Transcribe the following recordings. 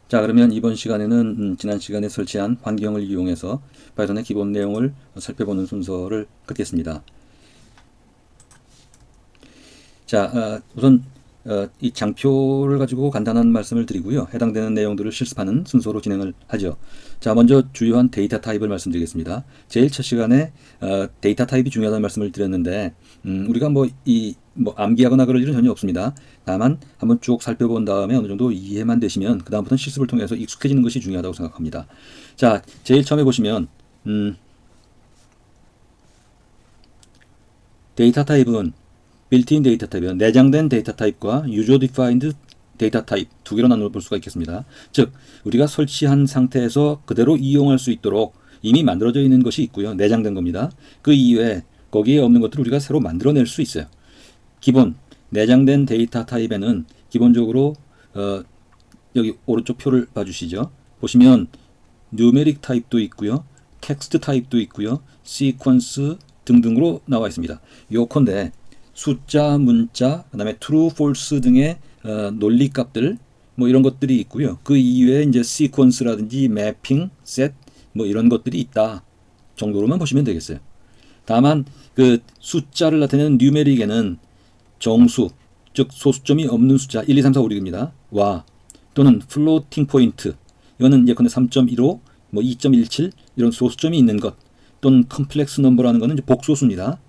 자, 그러면 이번 시간에는 지난 시간에 설치한 환경을 이용해서 파이썬의 기본 내용을 살펴보는 순서를 갖겠습니다. 자, 우선 이 장표를 가지고 간단한 말씀을 드리고요. 해당되는 내용들을 실습하는 순서로 진행을 하죠. 자, 먼저 주요한 데이터 타입을 말씀드리겠습니다. 제일 첫 시간에 데이터 타입이 중요하다는 말씀을 드렸는데 우리가 암기하거나 그럴 일은 전혀 없습니다. 다만 한번 쭉 살펴본 다음에 어느 정도 이해만 되시면 그 다음부터는 실습을 통해서 익숙해지는 것이 중요하다고 생각합니다. 자, 제일 처음에 보시면 데이터 타입은 빌트인 데이터 타입이요. 내장된 데이터 타입과 유저 디파인드 데이터 타입 두 개로 나눠 볼 수가 있겠습니다. 즉, 우리가 설치한 상태에서 그대로 이용할 수 있도록 이미 만들어져 있는 것이 있고요. 내장된 겁니다. 그 이외에 거기에 없는 것들을 우리가 새로 만들어낼 수 있어요. 기본 내장된 데이터 타입에는 기본적으로 여기 오른쪽 표를 봐주시죠. 보시면 누메릭 타입도 있고요. 텍스트 타입도 있고요. 시퀀스 등등으로 나와 있습니다. 요컨대 숫자, 문자, 그 다음에 true, false 등의 논리 값들 뭐 이런 것들이 있고요. 그 이외에 이제 시퀀스라든지 매핑, 셋 뭐 이런 것들이 있다 정도로만 보시면 되겠어요. 다만 그 숫자를 나타내는 뉴메릭에는 정수, 즉 소수점이 없는 숫자 1, 2, 3, 4, 5, 6입니다. 와 또는 플로팅 포인트 이거는 예컨대 3.15, 뭐 2.17 이런 소수점이 있는 것 또는 컴플렉스 넘버라는 것은 이제 복소수입니다.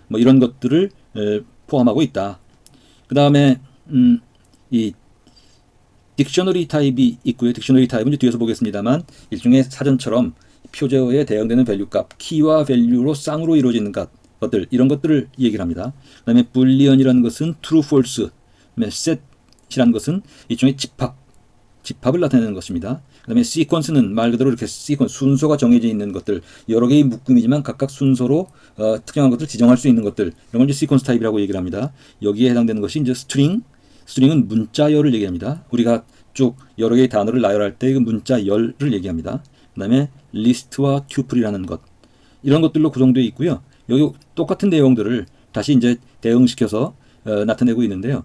뭐 이런 것들을 포함하고 있다. 그 다음에 이 딕셔너리 타입이 있고요. 딕셔너리 타입은 이제 뒤에서 보겠습니다만 일종의 사전처럼 표제어에 대응되는 밸류 값, 키와 밸류로 쌍으로 이루어지는 것들 이런 것들을 얘기를 합니다. 그 다음에 불리언이라는 것은 true, false, 그다음에 set이라는 것은 일종의 집합을 나타내는 것입니다. 그 다음에 시퀀스는 말 그대로 이렇게 순서가 정해져 있는 것들 여러 개의 묶음이지만 각각 순서로 특정한 것들을 지정할 수 있는 것들 이런 걸 이제 시퀀스 타입이라고 얘기를 합니다. 여기에 해당되는 것이 이제 스트링은 문자열을 얘기합니다. 우리가 쭉 여러 개의 단어를 나열할 때 그 문자열을 얘기합니다. 그 다음에 리스트와 튜플이라는 것 이런 것들로 구성되어 있고요. 여기 똑같은 내용들을 다시 이제 대응시켜서 나타내고 있는데요.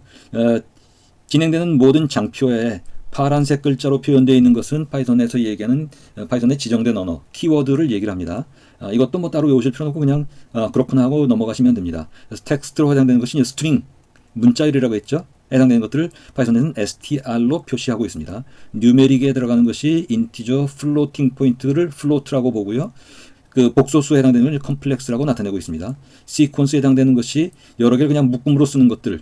진행되는 모든 장표에 파란색 글자로 표현되어 있는 것은 파이썬에서 얘기하는 파이썬의 지정된 언어, 키워드를 얘기를 합니다. 이것도 뭐 따로 외우실 필요는 없고 그냥 그렇구나 하고 넘어가시면 됩니다. 그래서 텍스트로 해당되는 것이 스트링, 문자열이라고 했죠. 해당되는 것들을 파이썬에서는 str로 표시하고 있습니다. 뉴메릭에 들어가는 것이 인티저 플로팅 포인트를 플로트라고 보고요. 그 복소수에 해당되는 것을 컴플렉스라고 나타내고 있습니다. 시퀀스에 해당되는 것이 여러 개를 그냥 묶음으로 쓰는 것들,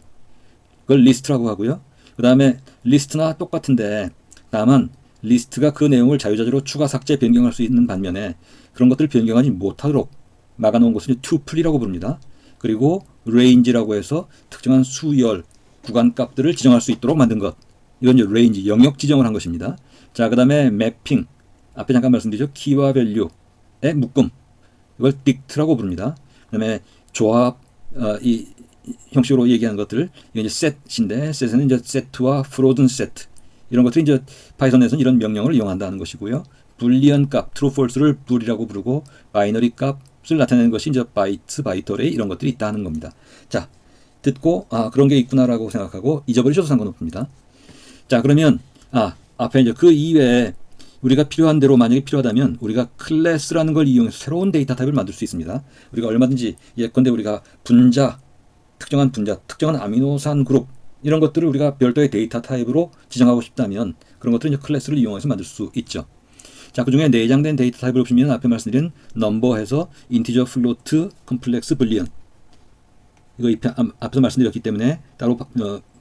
그걸 리스트라고 하고요. 그 다음에 리스트나 똑같은데 다만 리스트가 그 내용을 자유자재로 추가, 삭제, 변경할 수 있는 반면에 그런 것들을 변경하지 못하도록 막아놓은 것을 튜플이라고 부릅니다. 그리고 레인지라고 해서 특정한 수열, 구간값들을 지정할 수 있도록 만든 것. 이건 이제 레인지, 영역 지정을 한 것입니다. 자, 그 다음에 매핑. 앞에 잠깐 말씀드렸죠. 키와 밸류의 묶음. 이걸 딕트라고 부릅니다. 그 다음에 조합, 이 형식으로 얘기하는 것들, 이게 이제 셋인데, 셋에는 이제 세트와 프로든 세트. 이런 것들이 이제 파이썬에서는 이런 명령을 이용한다는 것이고요. 불리언 값, true, false를 불이라고 부르고, 바이너리 값을 나타내는 것이 이제 바이트, 바이트 어레이 이런 것들이 있다 하는 겁니다. 자, 듣고, 그런 게 있구나라고 생각하고 잊어버리셔도 상관없습니다. 자, 그러면, 앞에 이제 그 이외에 우리가 필요한 대로 만약에 필요하다면 우리가 클래스라는 걸 이용해서 새로운 데이터 타입을 만들 수 있습니다. 우리가 얼마든지 예컨대 우리가 특정한 분자, 특정한 아미노산 그룹 이런 것들을 우리가 별도의 데이터 타입으로 지정하고 싶다면 그런 것들은 이제 클래스를 이용해서 만들 수 있죠. 자, 그 중에 내장된 데이터 타입을 보시면 앞에 말씀드린 넘버해서 인티저, 플로트, 컴플렉스, 불리언 이거 앞에서 말씀드렸기 때문에 따로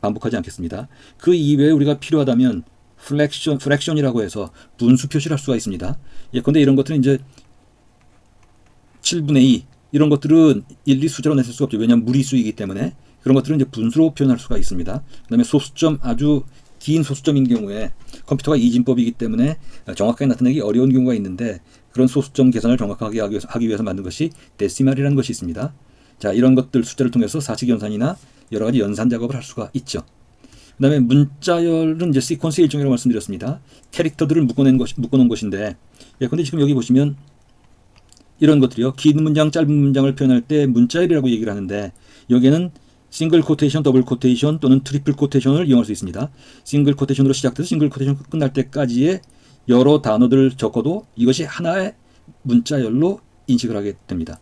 반복하지 않겠습니다. 그 이외에 우리가 필요하다면 프랙션이라고 해서 분수 표시를 할 수가 있습니다. 예컨대 이런 것들은 이제 7분의 2 이런 것들은 일일이 수자로 냈을 수가 없죠. 왜냐하면 무리수이기 때문에 그런 것들은 이제 분수로 표현할 수가 있습니다. 그다음에 소수점, 아주 긴 소수점인 경우에 컴퓨터가 이진법이기 때문에 정확하게 나타내기 어려운 경우가 있는데 그런 소수점 계산을 정확하게 하기 위해서 만든 것이 데시말이라는 것이 있습니다. 자, 이런 것들 숫자를 통해서 사칙 연산이나 여러 가지 연산 작업을 할 수가 있죠. 그 다음에 문자열은 이제 시퀀스의 일종이라고 말씀드렸습니다. 캐릭터들을 묶어놓은 것인데 예컨대 지금 여기 보시면 이런 것들이요. 긴 문장, 짧은 문장을 표현할 때 문자열이라고 얘기를 하는데 여기에는 싱글 코테이션, 더블 코테이션 또는 트리플 코테이션을 이용할 수 있습니다. 싱글 코테이션으로 시작돼서 싱글 코테이션 끝날 때까지의 여러 단어들을 적어도 이것이 하나의 문자열로 인식을 하게 됩니다.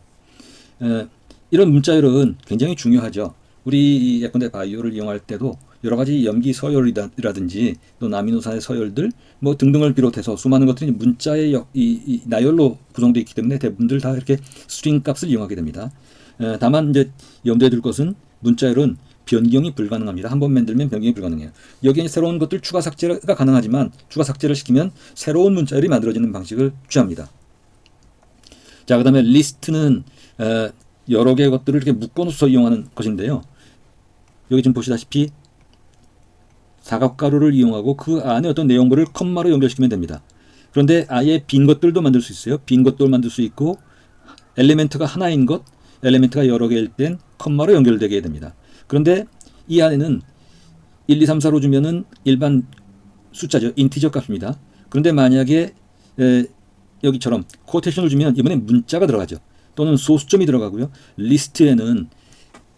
이런 문자열은 굉장히 중요하죠. 우리 예컨대 바이오를 이용할 때도 여러 가지 염기 서열이라든지 또 아미노산의 서열들 뭐 등등을 비롯해서 수많은 것들이 문자의 이 나열로 구성되어 있기 때문에 대부분들 다 이렇게 스트링 값을 이용하게 됩니다. 다만 이제 염두에 둘 것은 문자열은 변경이 불가능합니다. 한번 만들면 변경이 불가능해요. 여기에 새로운 것들 추가 삭제가 가능하지만 추가 삭제를 시키면 새로운 문자열이 만들어지는 방식을 취합니다. 자, 그 다음에 리스트는 여러 개의 것들을 이렇게 묶어놓아서 이용하는 것인데요. 여기 지금 보시다시피 사각가로를 이용하고 그 안에 어떤 내용물을 컴마로 연결시키면 됩니다. 그런데 아예 빈 것들도 만들 수 있어요. 빈 것도 만들 수 있고 엘리멘트가 하나인 것, 엘리멘트가 여러 개일 땐 컴마로 연결되게 됩니다. 그런데 이 안에는 1, 2, 3, 4로 주면은 일반 숫자죠. 인티저 값입니다. 그런데 만약에 여기처럼 코테이션을 주면 이번에 문자가 들어가죠. 또는 소수점이 들어가고요. 리스트에는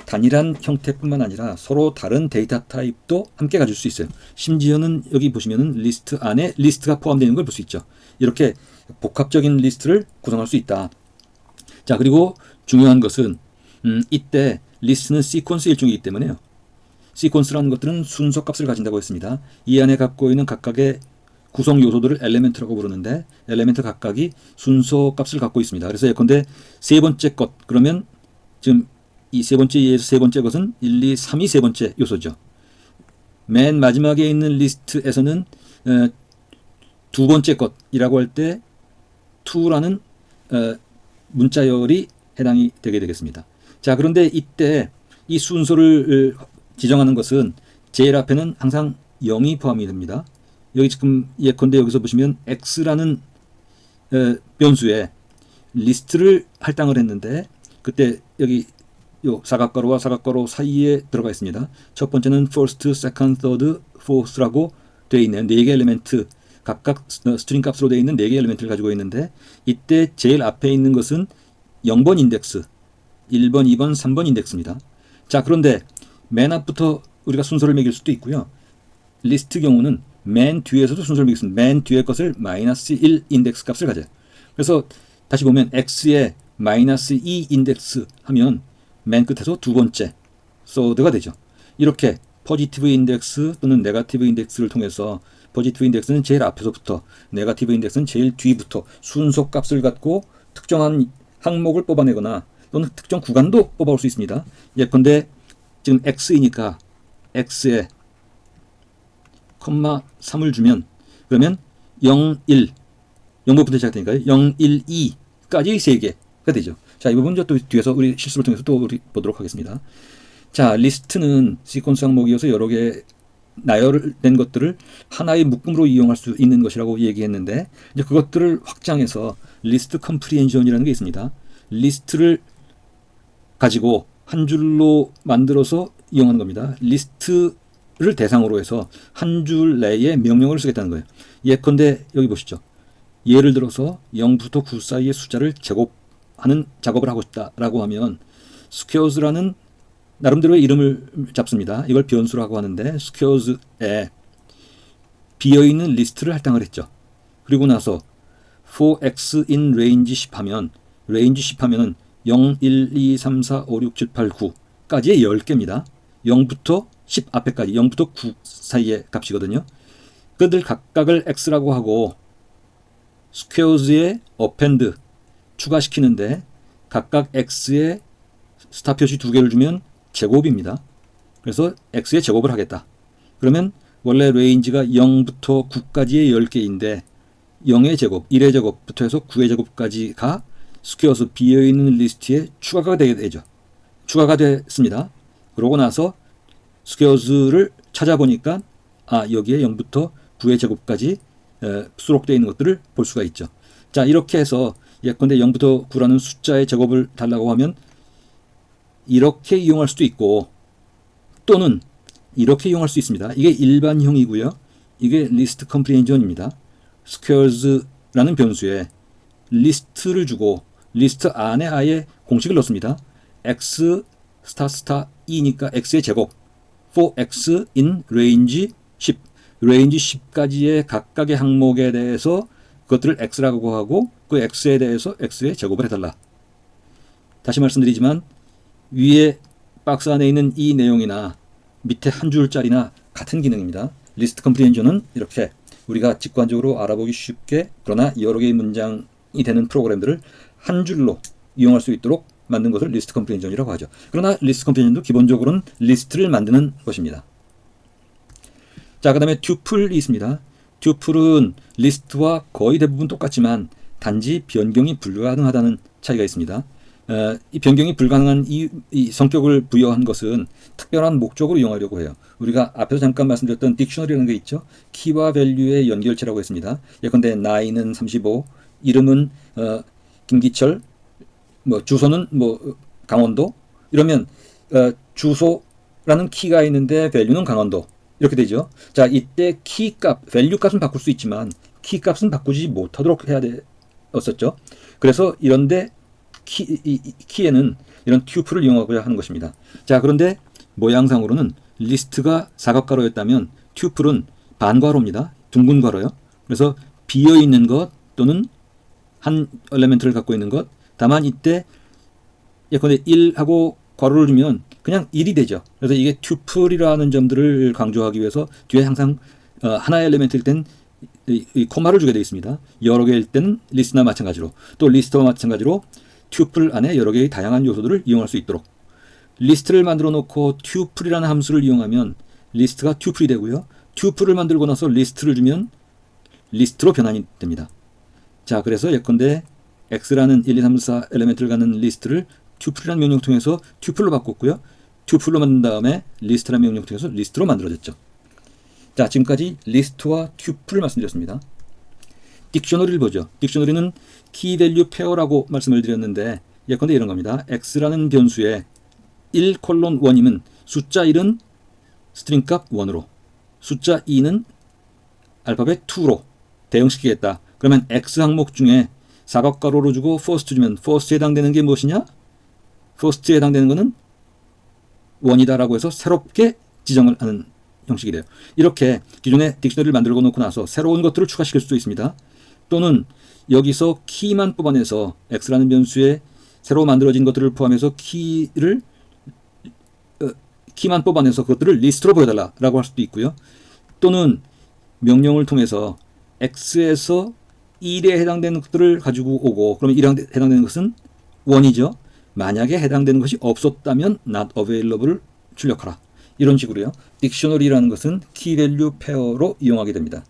단일한 형태뿐만 아니라 서로 다른 데이터 타입도 함께 가질 수 있어요. 심지어는 여기 보시면은 리스트 안에 리스트가 포함되어 있는 걸 볼 수 있죠. 이렇게 복합적인 리스트를 구성할 수 있다. 자, 그리고 중요한 것은 이때 리스트는 시퀀스 일종이기 때문에요. 시퀀스라는 것들은 순서 값을 가진다고 했습니다. 이 안에 갖고 있는 각각의 구성 요소들을 엘리멘트라고 부르는데 엘리멘트 각각이 순서 값을 갖고 있습니다. 그래서 예컨대 세 번째 것 그러면 지금 이 세 번째 예에서 세 번째 것은 1, 2, 3이 세 번째 요소죠. 맨 마지막에 있는 리스트에서는 두 번째 것이라고 할 때 2라는 문자열이 해당이 되게 되겠습니다. 자, 그런데 이때 이 순서를 지정하는 것은 제일 앞에는 항상 0이 포함이 됩니다. 여기 지금 예컨대 여기서 보시면 x라는 변수에 리스트를 할당을 했는데 그때 여기 요 사각가로와 사각가로 사이에 들어가 있습니다. 첫 번째는 first, second, third, fourth라고 되어 있는 4개 엘리멘트 각각 스트링 값으로 되어 있는 4개 엘리멘트를 가지고 있는데 이때 제일 앞에 있는 것은 0번 인덱스, 1번, 2번, 3번 인덱스입니다. 자, 그런데 맨 앞부터 우리가 순서를 매길 수도 있고요. 리스트 경우는 맨 뒤에서도 순서를 매기겠습니다. 맨 뒤에 것을 -1 인덱스 값을 가져요. 그래서 다시 보면 x에 -2 인덱스 하면 맨 끝에서 두 번째 서드가 되죠. 이렇게 포지티브 인덱스 또는 네거티브 인덱스를 통해서 포지티브 인덱스는 제일 앞에서부터 네거티브 인덱스는 제일 뒤부터 순서 값을 갖고 특정한 항목을 뽑아내거나 또는 특정 구간도 뽑아올 수 있습니다. 예컨대 지금 x이니까 x에 콤마 3을 주면 그러면 0, 1 0부터 시작되니까요. 0, 1, 2까지 3개가 되죠. 자, 이 부분 또 뒤에서 우리 실습을 통해서 또 우리 보도록 하겠습니다. 자, 리스트는 시퀀스 항목이어서 여러 개 나열된 것들을 하나의 묶음으로 이용할 수 있는 것이라고 얘기했는데 이제 그것들을 확장해서 리스트 컴프리헨션이라는 게 있습니다. 리스트를 가지고 한 줄로 만들어서 이용하는 겁니다. 리스트를 대상으로 해서 한 줄 내에 명령어를 쓰겠다는 거예요. 예컨대 여기 보시죠. 예를 들어서 0부터 9 사이의 숫자를 제곱하는 작업을 하고 싶다라고 하면 squares라는 나름대로의 이름을 잡습니다. 이걸 변수라고 하는데 squares에 비어있는 리스트를 할당을 했죠. 그리고 나서 for x in range 10 하면 range 10 하면은 0, 1, 2, 3, 4, 5, 6, 7, 8, 9까지의 10개입니다. 0부터 10 앞에까지 0부터 9 사이의 값이거든요. 그들 각각을 x라고 하고 squares에 append 추가시키는데 각각 x에 스타 표시 2개를 주면 제곱입니다. 그래서 x의 제곱을 하겠다. 그러면 원래 레인지가 0부터 9까지의 10개인데 0의 제곱, 1의 제곱부터 해서 9의 제곱까지가 스퀘어스 비어있는 리스트에 추가가 되게 되죠. 추가가 됐습니다. 그러고 나서 스퀘어스를 찾아보니까 여기에 0부터 9의 제곱까지 수록되어 있는 것들을 볼 수가 있죠. 자, 이렇게 해서 예컨대 0부터 9라는 숫자의 제곱을 달라고 하면 이렇게 이용할 수도 있고 또는 이렇게 이용할 수 있습니다. 이게 일반형이고요. 이게 리스트 컴프리헨션입니다. squares라는 변수에 리스트를 주고 리스트 안에 아예 공식을 넣습니다. x 스타 2니까 x의 제곱 for x in range 10 range 10까지의 각각의 항목에 대해서 그것들을 x라고 하고 그 x에 대해서 x의 제곱을 해달라. 다시 말씀드리지만 위에 박스 안에 있는 이 내용이나 밑에 한 줄짜리나 같은 기능입니다. 리스트 컴프리헨션은 이렇게 우리가 직관적으로 알아보기 쉽게 그러나 여러 개의 문장이 되는 프로그램들을 한 줄로 이용할 수 있도록 만든 것을 리스트 컴프리헨션이라고 하죠. 그러나 리스트 컴프리헨션도 기본적으로는 리스트를 만드는 것입니다. 자, 그 다음에 튜플이 있습니다. 튜플은 리스트와 거의 대부분 똑같지만 단지 변경이 불가능하다는 차이가 있습니다. 이 변경이 불가능한 이 성격을 부여한 것은 특별한 목적으로 이용하려고 해요. 우리가 앞에서 잠깐 말씀드렸던 딕셔너리라는 게 있죠. 키와 밸류의 연결체라고 했습니다. 예컨대 나이는 35, 이름은 김기철, 뭐 주소는 뭐 강원도 이러면 주소라는 키가 있는데 밸류는 강원도 이렇게 되죠. 자, 이때 키 값, 밸류 값은 바꿀 수 있지만 키 값은 바꾸지 못하도록 해야 되었었죠. 그래서 이런데 키에는 이런 튜플을 이용하고자 하는 것입니다. 자, 그런데 모양상으로는 리스트가 사각가로였다면 튜플은 반괄호입니다. 둥근 괄호요. 그래서 비어있는 것 또는 한 엘리멘트를 갖고 있는 것. 다만 이때 예컨대 1하고 괄호를 주면 그냥 1이 되죠. 그래서 이게 튜플이라는 점들을 강조하기 위해서 뒤에 항상 하나의 엘리멘트일 땐 이 코마를 주게 되어 있습니다. 여러 개일 때는 리스트나 마찬가지로 또 리스트와 마찬가지로 튜플 안에 여러 개의 다양한 요소들을 이용할 수 있도록 리스트를 만들어 놓고 튜플이라는 함수를 이용하면 리스트가 튜플이 되고요. 튜플을 만들고 나서 리스트를 주면 리스트로 변환이 됩니다. 자, 그래서 예컨대 x라는 1, 2, 3, 4 엘리멘트를 갖는 리스트를 튜플이라는 명령을 통해서 튜플로 바꿨고요. 튜플로 만든 다음에 리스트라는 명령을 통해서 리스트로 만들어졌죠. 자, 지금까지 리스트와 튜플을 말씀드렸습니다. 딕셔너리를 보죠. 딕셔너리는 키 밸류 페어라고 말씀을 드렸는데 예컨대 이런 겁니다. x라는 변수에 1:1이면 숫자 1은 스트링 값 1으로 숫자 2는 알파벳 2로 대응시키겠다. 그러면 x 항목 중에 사각가로로 주고 first 주면 first에 해당되는 게 무엇이냐? first에 해당되는 것은 1이다라고 해서 새롭게 지정을 하는 형식이 돼요. 이렇게 기존에 딕셔너리를 만들고 놓고 나서 새로운 것들을 추가시킬 수도 있습니다. 또는 여기서 키만 뽑아내서 x라는 변수에 새로 만들어진 것들을 포함해서 키만 뽑아내서 그것들을 리스트로 보여달라라고 할 수도 있고요. 또는 명령을 통해서 x에서 1에 해당되는 것들을 가지고 오고 그러면 1에 해당되는 것은 1이죠. 만약에 해당되는 것이 없었다면 not available을 출력하라. 이런 식으로요. 딕셔너리라는 것은 키 밸류 페어로 이용하게 됩니다.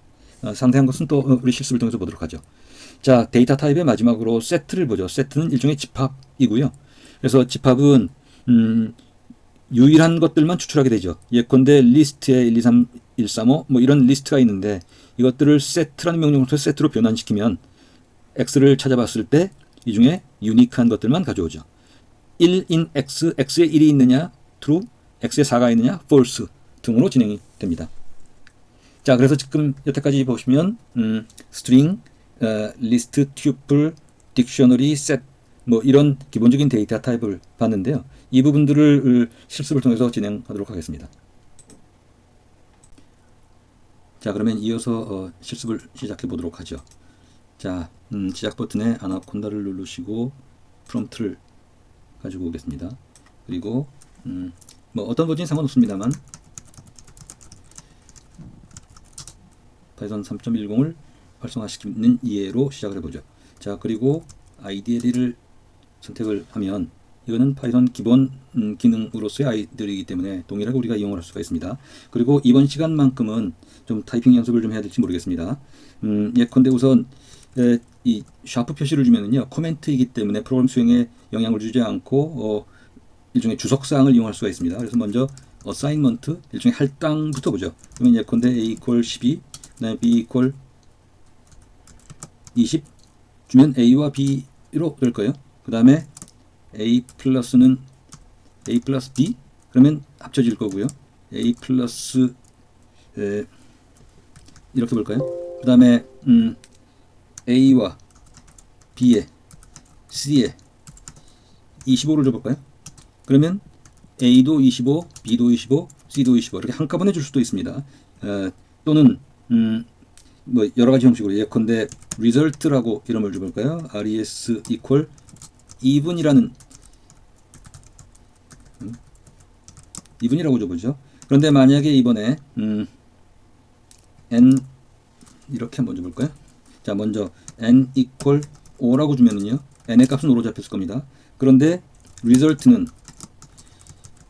상세한 것은 또 우리 실습을 통해서 보도록 하죠. 자, 데이터 타입의 마지막으로 세트를 보죠. 세트는 일종의 집합이고요. 그래서 집합은 유일한 것들만 추출하게 되죠. 예컨대 리스트에 1, 2, 3, 1, 3, 5 뭐 이런 리스트가 있는데 이것들을 세트라는 명령을 통해서 세트로 변환시키면 x를 찾아봤을 때 이 중에 유니크한 것들만 가져오죠. 1in x, x에 1이 있느냐? true, x에 4가 있느냐? false 등으로 진행이 됩니다. 자, 그래서 지금 여태까지 보시면 string, list, tuple, dictionary, set 뭐 이런 기본적인 데이터 타입을 봤는데요. 이 부분들을 실습을 통해서 진행하도록 하겠습니다. 자, 그러면 이어서 실습을 시작해 보도록 하죠. 자, 시작 버튼에 아나콘다를 누르시고 프롬프트를 가지고 오겠습니다. 그리고 뭐 어떤 버전이 상관없습니다만 파이썬 3.10을 활성화시키는 이해로 시작을 해보죠. 자, 그리고 IDLE를 선택을 하면 이거는 파이썬 기본 기능으로서의 아이들이기 때문에 동일하게 우리가 이용을 할 수가 있습니다. 그리고 이번 시간만큼은 좀 타이핑 연습을 좀 해야 될지 모르겠습니다. 예컨대 우선 이 샤프 표시를 주면은요 코멘트이기 때문에 프로그램 수행에 영향을 주지 않고 일종의 주석사항을 이용할 수가 있습니다. 그래서 먼저 어사인먼트 일종의 할당부터 보죠. 그러면 예컨대 a = 12, 그다음에 b = 20 주면 a와 b로 될 거예요. 그 다음에 a 플러스는 a 플러스 b 그러면 합쳐질 거고요. a 플러스 이렇게 볼까요? 그 다음에 a와 b에 c에 25를 줘볼까요? 그러면 A도 25, B도 25, C도 25 이렇게 한꺼번에 줄 수도 있습니다. 또는 뭐 여러 가지 형식으로 예컨대 result라고 이름을 줘볼까요? res equal even이라는 even이라고 줘보죠. 그런데 만약에 이번에 n 이렇게 한번 줘볼까요? 자, 먼저 n equal 5라고 주면은요, n의 값은 5로 잡혔을 겁니다. 그런데 result는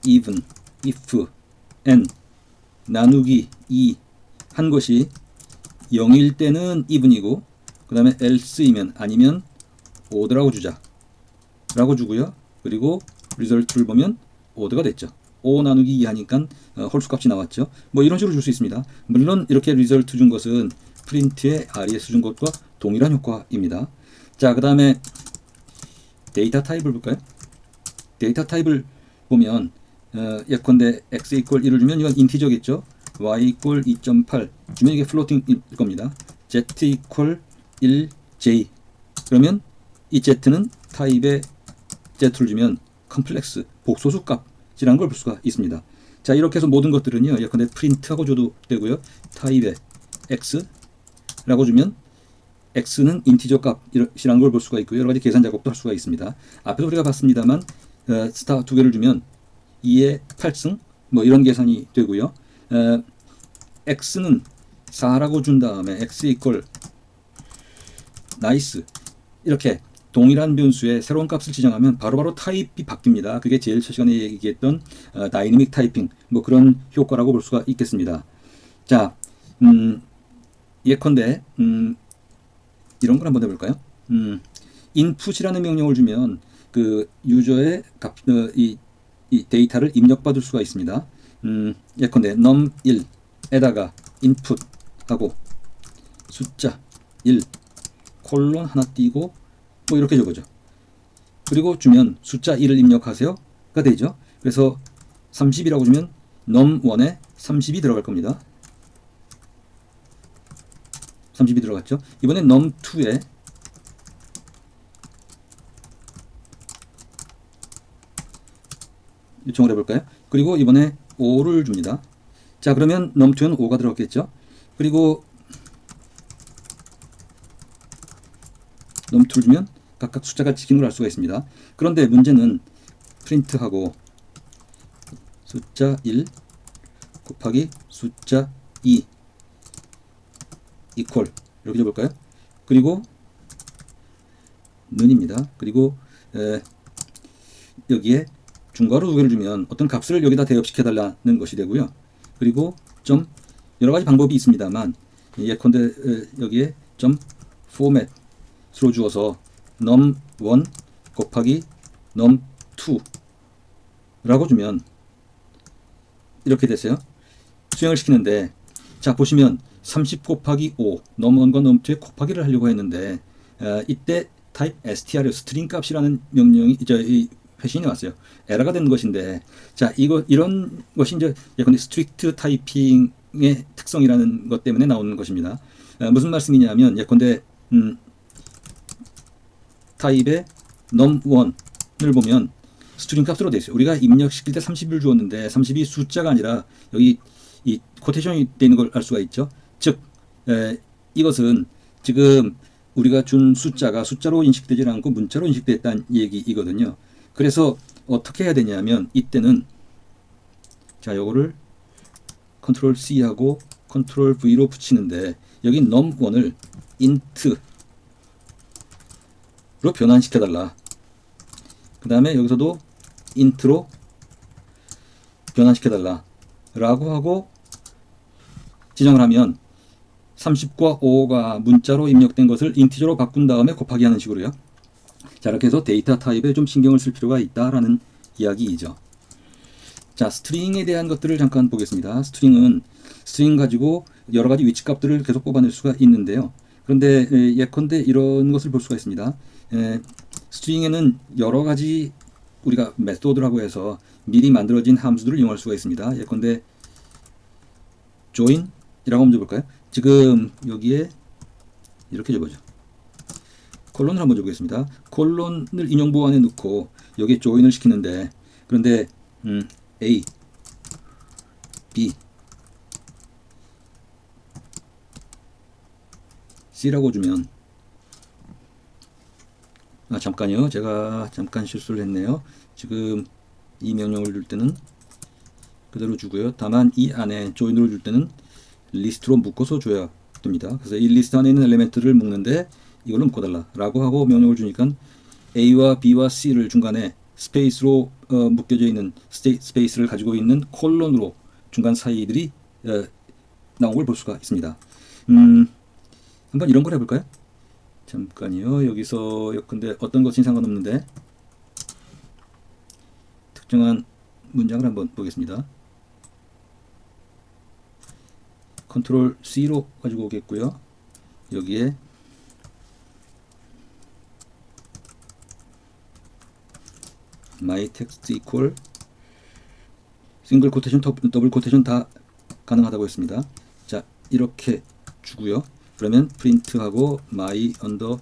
even if n 나누기 2 한 것이 0일 때는 even이고, 그 다음에 else이면 아니면 odd라고 주자 라고 주고요. 그리고 result를 보면 odd가 됐죠. 5 나누기 2 하니까 홀수값이 나왔죠. 뭐 이런 식으로 줄 수 있습니다. 물론 이렇게 result 준 것은 프린트에 res 준 것과 동일한 효과입니다. 자, 그 다음에 데이터 타입을 볼까요? 데이터 타입을 보면 예컨대 x equal 1을 주면 이건 인티저겠죠. y equal 2.8 주면 이게 플로팅일 겁니다. z equal 1j 그러면 이 z는 타입의 z를 주면 컴플렉스 복소수 값이라는 걸 볼 수가 있습니다. 자, 이렇게 해서 모든 것들은요, 예컨대 프린트하고 줘도 되고요. 타입의 x라고 주면 x는 인티저 값이라는 걸 볼 수가 있고요. 여러 가지 계산 작업도 할 수가 있습니다. 앞에서 우리가 봤습니다만 스타 두 개를 주면 2의 8승 뭐 이런 계산이 되고요. x는 4라고 준 다음에 x equal 나이스 이렇게 동일한 변수에 새로운 값을 지정하면 바로바로 타입이 바뀝니다. 그게 제일 첫 시간에 얘기했던 다이내믹 타이핑 뭐 그런 효과라고 볼 수가 있겠습니다. 자, 예컨대 이런 걸 한번 해볼까요? input이라는 명령을 주면 그 유저의 이 데이터를 입력받을 수가 있습니다. 예컨대 num1에다가 input하고 숫자 1 콜론 하나 띄고 뭐 이렇게 적어줘. 그리고 주면 숫자 1을 입력하세요가 되죠. 그래서 30이라고 주면 num1에 30이 들어갈 겁니다. 30이 들어갔죠. 이번에 num2에 요청을 해볼까요? 그리고 이번에 5를 줍니다. 자, 그러면 num2는 5가 들어갔겠죠. 그리고 num2를 주면 각각 숫자가 지kim을 할 수가 있습니다. 그런데 문제는 프린트하고 숫자 1 곱하기 숫자 2 equal 이렇게 줘볼까요? 그리고 는입니다. 그리고 여기에 중괄호 두 개를 주면 어떤 값을 여기다 대입시켜 달라는 것이 되고요. 그리고 점 여러 가지 방법이 있습니다만 예컨대 여기에 점 format으로 주어서 num1 곱하기 num2라고 주면 이렇게 됐어요. 수행을 시키는데 자, 보시면 30 곱하기 5 num1과 num2에 곱하기를 하려고 했는데 이때 type str 스트링 값이라는 명령이 이 회신이 왔어요. 에러가 된 것인데, 자, 이런 것이 이제 예컨대 스트릭트 타이핑의 특성이라는 것 때문에 나오는 것입니다. 무슨 말씀이냐면 예컨대 타입의 num1을 보면 스트링 값으로 되어 있어요. 우리가 입력시킬 때 30을 주었는데 30이 숫자가 아니라 여기 이 코테이션이 되는 걸 알 수가 있죠. 즉 이것은 지금 우리가 준 숫자가 숫자로 인식되지 않고 문자로 인식됐다는 얘기이거든요. 그래서 어떻게 해야 되냐면 이때는 자, 요거를 컨트롤 C하고 컨트롤 V로 붙이는데 여기 num1을 int로 변환시켜 달라. 그 다음에 여기서도 int로 변환시켜 달라 라고 하고 지정을 하면 30과 5가 문자로 입력된 것을 인티저로 바꾼 다음에 곱하기 하는 식으로요. 자, 이렇게 해서 데이터 타입에 좀 신경을 쓸 필요가 있다라는 이야기이죠. 자, 스트링에 대한 것들을 잠깐 보겠습니다. 스트링 가지고 여러 가지 위치 값들을 계속 뽑아낼 수가 있는데요. 그런데 예컨대 이런 것을 볼 수가 있습니다. 스트링에는 여러 가지 우리가 메소드라고 해서 미리 만들어진 함수들을 이용할 수가 있습니다. 예컨대 join이라고 한번 줘볼까요? 지금 여기에 이렇게 줘보죠. 콜론을 한번 줘보겠습니다. 콜론을 인용 보안에 넣고 여기에 조인을 시키는데 그런데 A, B, C라고 주면, 잠깐요. 제가 잠깐 실수를 했네요. 지금 이 명령을 줄 때는 그대로 주고요. 다만 이 안에 join을 줄 때는 리스트로 묶어서 줘야 됩니다. 그래서 이 리스트 안에 있는 엘리멘트를 묶는데 이걸로 묶어달라 라고 하고 명령을 주니까 A와 B와 C를 중간에 스페이스로 묶여져 있는 스페이스를 가지고 있는 콜론으로 중간 사이들이 나온 걸 볼 수가 있습니다. 한번 이런 걸 해볼까요? 잠깐요. 여기서 근데 어떤 것이 상관없는데 특정한 문장을 한번 보겠습니다. 컨트롤 C로 가지고 오겠고요. 여기에 my text equal 싱글 코테이션, 더블 코테이션 다 가능하다고 했습니다. 자, 이렇게 주고요. 그러면 프린트하고 my under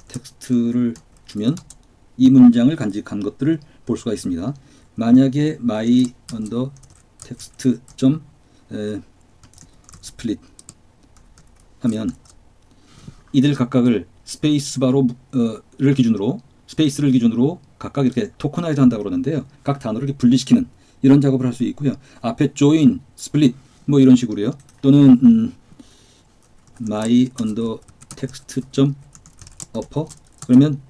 text를 주면 이 문장을 간직한 것들을 볼 수가 있습니다. 만약에 my under text split 하면 이들 각각을 스페이스바를 기준으로 각각 이렇게 토커나이즈 한다고 그러는데요. 각 단어를 이렇게 분리시키는 이런 작업을 할 수 있고요. 앞에 join, split 뭐 이런 식으로요. 또는 my under text upper 그러면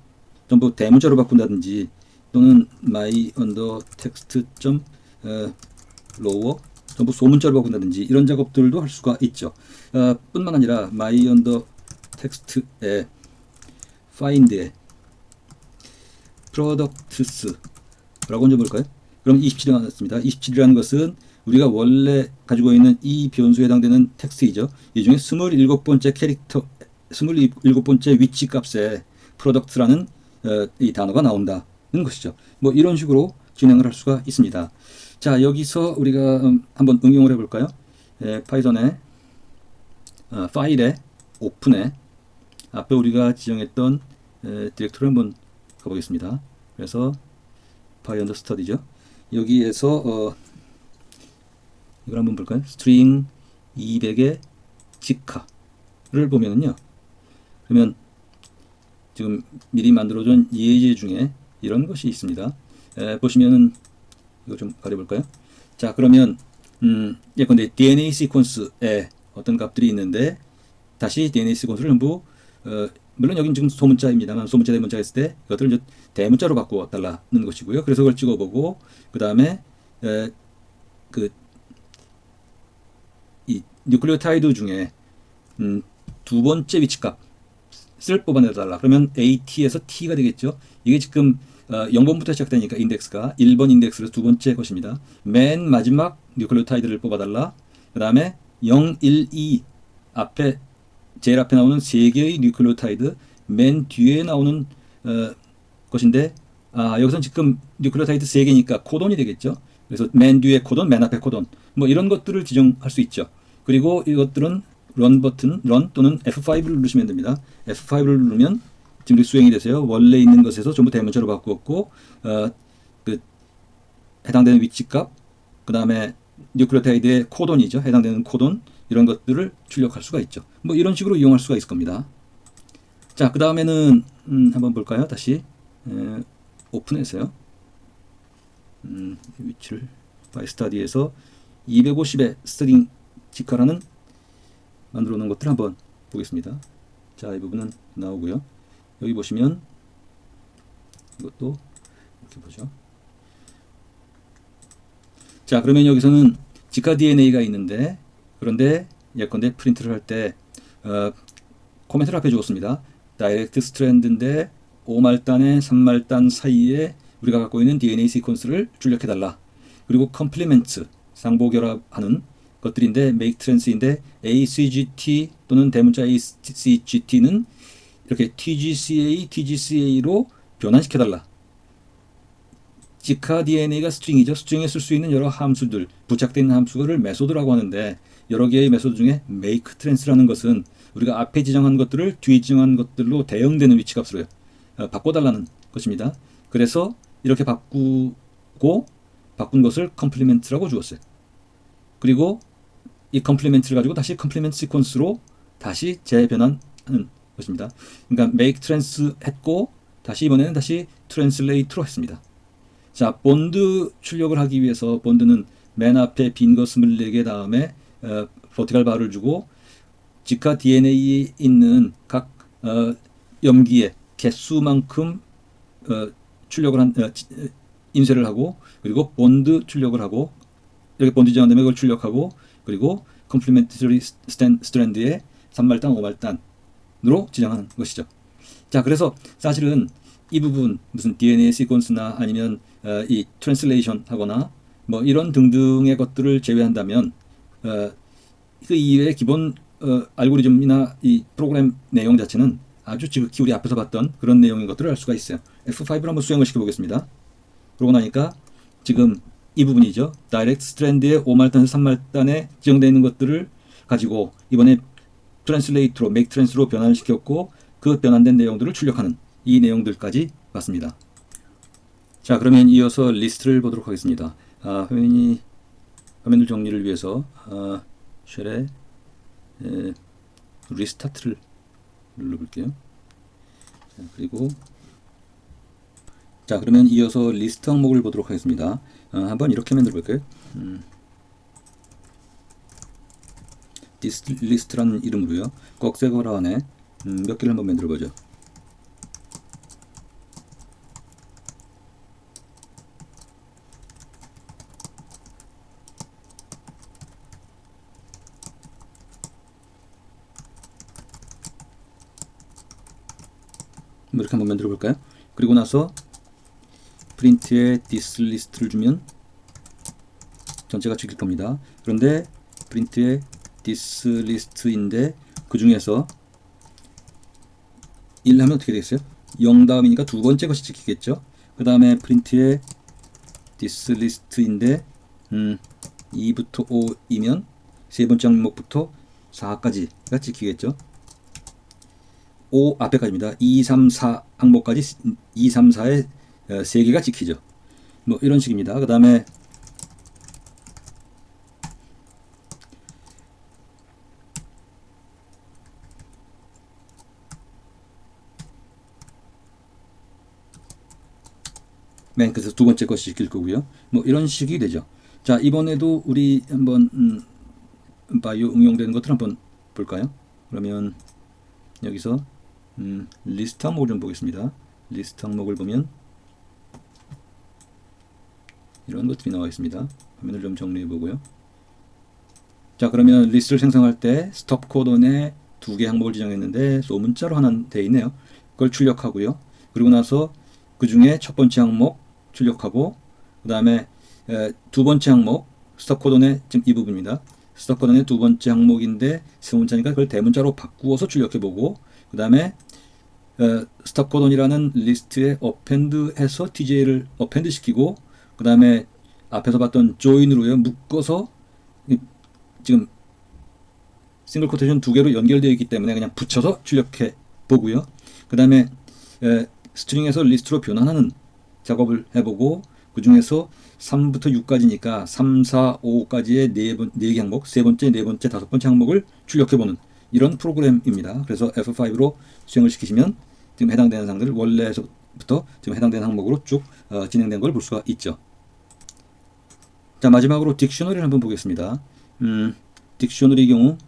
전부 대문자로 바꾼다든지 또는 my under text lower 전부 소문자로 바꾼다든지 이런 작업들도 할 수가 있죠. 뿐만 아니라 my under text에 find에 products라고 좀 볼까요? 그럼 27이 나왔습니다. 27이라는 것은 우리가 원래 가지고 있는 이 변수에 해당되는 텍스트이죠. 이 중에 27번째 캐릭터, 27번째 위치 값에 product라는 이 단어가 나온다는 것이죠. 뭐 이런 식으로 진행을 할 수가 있습니다. 자, 여기서 우리가 한번 응용을 해볼까요? 파이썬의 파일에 오픈에 앞에 우리가 지정했던 디렉토리를 한번 가보겠습니다. 그래서 파이언더 스터디죠. 여기에서 이걸 한번 볼까요? 스트링 200의 직화를 보면은요. 그러면 지금 미리 만들어준 예제 중에 이런 것이 있습니다. 보시면은 이거 좀 가려볼까요? 자, 그러면 예컨대 DNA 시퀀스에 어떤 값들이 있는데 다시 DNA 시퀀스를 전부 물론 여기는 지금 소문자입니다만 소문자 대문자가 있을 때 이것들을 이제 대문자로 바꾸어 달라는 것이고요. 그래서 그걸 찍어보고 그 다음에 이 뉴클리오타이드 중에 두 번째 위치값을 뽑아내달라. 그러면 AT에서 T가 되겠죠. 이게 지금 0번부터 시작되니까 인덱스가 1번 인덱스로 두 번째 것입니다. 맨 마지막 뉴클리오타이드를 뽑아달라. 그 다음에 0, 1, 2 앞에 제일 앞에 나오는 세 개의 뉴클리오타이드 맨 뒤에 나오는 것인데 여기서는 지금 뉴클리오타이드 세 개니까 코돈이 되겠죠. 그래서 맨 뒤에 코돈, 맨 앞에 코돈 뭐 이런 것들을 지정할 수 있죠. 그리고 이것들은 런 버튼, 런 또는 F5를 누르시면 됩니다. F5를 누르면 지금 수행이 되세요. 원래 있는 것에서 전부 대문자로 바꾸었고 해당되는 위치값, 그 다음에 뉴클리오타이드의 코돈이죠. 해당되는 코돈 이런 것들을 출력할 수가 있죠. 뭐 이런 식으로 이용할 수가 있을 겁니다. 자, 그 다음에는 한번 볼까요? 다시 오픈해서요. 위치를 바이스타디에서 250의 스트링 직화라는 만들어 놓은 것들 한번 보겠습니다. 자, 이 부분은 나오고요. 여기 보시면 이것도 이렇게 보죠. 자, 그러면 여기서는 직화 DNA가 있는데 그런데 예컨대 프린트를 할 때 코멘트를 앞에 주었습니다. 다이렉트 스트랜드인데 5말단에 3말단 사이에 우리가 갖고 있는 DNA 시퀀스를 출력해달라. 그리고 컴플리멘트 상보결합하는 것들인데 make trans인데 ACGT 또는 대문자 ACGT는 이렇게 TGCA, TGCA로 변환시켜달라. 직화 DNA가 스트링이죠. 스트링에 쓸 수 있는 여러 함수들, 부착된 함수를 메소드라고 하는데 여러 개의 메소드 중에 make trans라는 것은 우리가 앞에 지정한 것들을 뒤에 지정한 것들로 대응되는 위치값으로 바꿔달라는 것입니다. 그래서 이렇게 바꾸고 바꾼 것을 컴플리멘트라고 주었어요. 그리고 이 컴플리멘트를 가지고 다시 컴플리멘트 시퀀스로 다시 재변환하는 것입니다. 그러니까 make trans 했고 다시 이번에는 다시 translate로 했습니다. 자, 본드 출력을 하기 위해서 본드는 맨 앞에 빈 거 24개 다음에 버티컬 바를 주고 지카 DNA에 있는 각 염기의 개수만큼 출력을 인쇄를 하고 그리고 본드 출력을 하고 이렇게 본드 지정되면 그걸 출력하고 그리고 컴플리멘터리 스트랜드의 3말단, 5말단으로 지정하는 것이죠. 자, 그래서 사실은 이 부분 무슨 DNA 시퀀스나 아니면 이 트랜슬레이션 하거나 뭐 이런 등등의 것들을 제외한다면 그 이외의 기본 알고리즘이나 이 프로그램 내용 자체는 아주 지극히 우리 앞에서 봤던 그런 내용인 것들을 알 수가 있어요. F5를 한번 수행을 시켜보겠습니다. 그러고 나니까 지금 이 부분이죠. 다이렉트 스트랜드의 5말단에서 3말단에 지정되어 있는 것들을 가지고 이번에 트랜슬레이트로, make trans로 변환을 시켰고 그 변환된 내용들을 출력하는 이 내용들까지 봤습니다. 자, 그러면 이어서 리스트를 보도록 하겠습니다. 화면을 정리를 위해서 쉘에 리스타트를 눌러볼게요. 자, 그리고 자, 그러면 이어서 리스트 항목을 보도록 하겠습니다. 한번 이렇게 만들어 볼까요? this list라는 이름으로요. 꺽쇠가로 안에 몇 개를 한번 만들어 보죠. 이렇게 한번 만들어 볼까요? 그리고 나서 프린트에 this list를 주면 전체가 찍힐 겁니다. 그런데 프린트에 this list인데 그 중에서 1 하면 어떻게 되겠어요? 0 다음이니까 두 번째 것이 찍히겠죠. 그 다음에 프린트에 this list인데 2부터 5이면 세 번째 항목부터 4까지가 찍히겠죠. 5 앞에까지입니다. 2, 3, 4 항목까지 2, 3, 4에 3개가 찍히죠. 뭐 이런 식입니다. 그 다음에 맨 끝에서 두 번째 것이 찍힐 거고요. 뭐 이런 식이 되죠. 자, 이번에도 우리 한번 바이오 응용되는 것들 한번 볼까요? 그러면 여기서 리스트 항목을 좀 보겠습니다. 리스트 항목을 보면 이런 것들이 나와 있습니다. 화면을 좀 정리해 보고요. 자, 그러면 리스트를 생성할 때 스톱 코던에 2개 항목을 지정했는데 소문자로 하나 되어 있네요. 그걸 출력하고요. 그리고 나서 그 중에 첫 번째 항목 출력하고 그 다음에 두 번째 항목 스톱 코던의 지금 이 부분입니다. 스톱 코던의 두 번째 항목인데 세 문자니까 그걸 대문자로 바꾸어서 출력해 보고 그 다음에 스톱 코던이라는 리스트에 어펜드 해서 TJ를 어펜드 시키고 그 다음에 앞에서 봤던 join으로요 묶어서 지금 싱글 코테이션 2개로 연결되어 있기 때문에 그냥 붙여서 출력해 보고요. 그 다음에 스트링에서 리스트로 변환하는 작업을 해보고 그 중에서 3부터 6까지니까 3, 4, 5까지의 4개 항목, 세 번째, 네 번째, 다섯 번째 항목을 출력해보는 이런 프로그램입니다. 그래서 F5로 수행을 시키시면 지금 해당되는 사항들을 원래부터 지금 해당되는 항목으로 쭉 진행된 걸 볼 수가 있죠. 자, 마지막으로 딕셔너리를 한번 보겠습니다. 딕셔너리 경우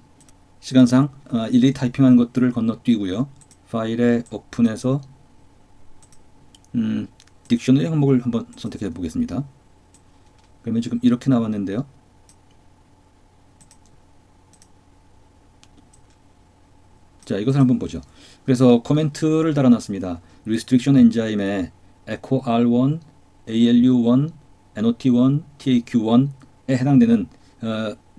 시간상 일일이 타이핑하는 것들을 건너뛰고요. 파일에 오픈해서 딕셔너리 항목을 한번 선택해 보겠습니다. 그러면 지금 이렇게 나왔는데요. 자, 이것을 한번 보죠. 그래서 코멘트를 달아놨습니다. Restriction 엔자임에 echo R1, ALU1, NOT1, TAQ1에 해당되는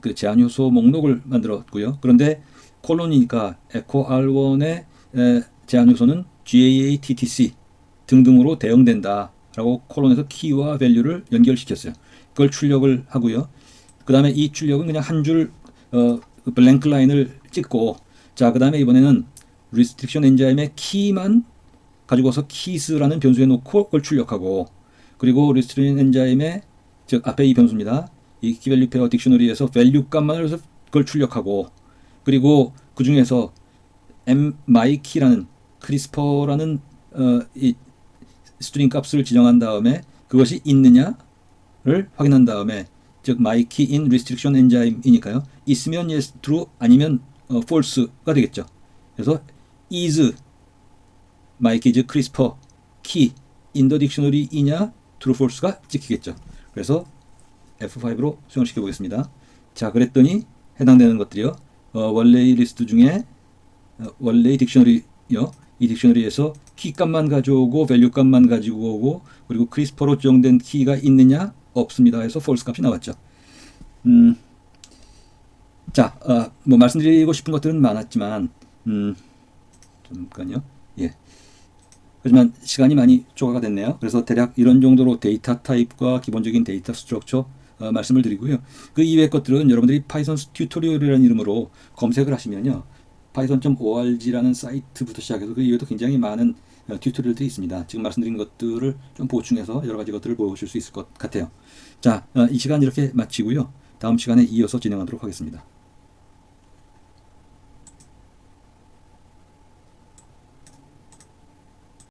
그 제한 요소 목록을 만들었고요. 그런데 콜론이니까 echo R1의 제한 요소는 GAA-TTC 등등으로 대응된다 라고 콜론에서 키와 밸류를 연결시켰어요. 그걸 출력을 하고요. 그 다음에 이 출력은 그냥 한 줄 블랭크 라인을 찍고 자, 그 다음에 이번에는 restriction 엔자임의 키만 가지고 와서 keys라는 변수에 놓고 그걸 출력하고 그리고 restriction 엔자임의 즉 앞에 이 변수입니다. 이 키밸류 페어 딕셔너리에서 밸류 값만을 해서 그걸 출력하고, 그리고 그 중에서 myKey라는 크리스퍼라는 이 스트링 값을 지정한 다음에 그것이 있느냐를 확인한 다음에, 즉 myKey in restriction enzyme이니까요. 있으면 yes, true, 아니면 false가 되겠죠. 그래서 is myKey, 즉 CRISPR key in the dictionary이냐 true, false가 찍히겠죠. 그래서 F5로 수정시켜 보겠습니다. 자, 그랬더니 해당되는 것들이요. 원래의 리스트 중에 원래의 딕셔너리요. 이 딕셔너리에서 키 값만 가져오고 밸류 값만 가지고 오고, 그리고 크리스퍼로 지정된 키가 있느냐 없습니다 해서 false 값이 나왔죠. 자, 뭐 말씀드리고 싶은 것들은 많았지만 잠깐요. 예. 하지만 시간이 많이 초과가 됐네요. 그래서 대략 이런 정도로 데이터 타입과 기본적인 데이터 스트럭처 말씀을 드리고요. 그 이외의 것들은 여러분들이 파이썬 튜토리얼이라는 이름으로 검색을 하시면요. python.org라는 사이트부터 시작해서 그 이외에도 굉장히 많은 튜토리얼들이 있습니다. 지금 말씀드린 것들을 좀 보충해서 여러 가지 것들을 보실 수 있을 것 같아요. 자, 이 시간 이렇게 마치고요. 다음 시간에 이어서 진행하도록 하겠습니다.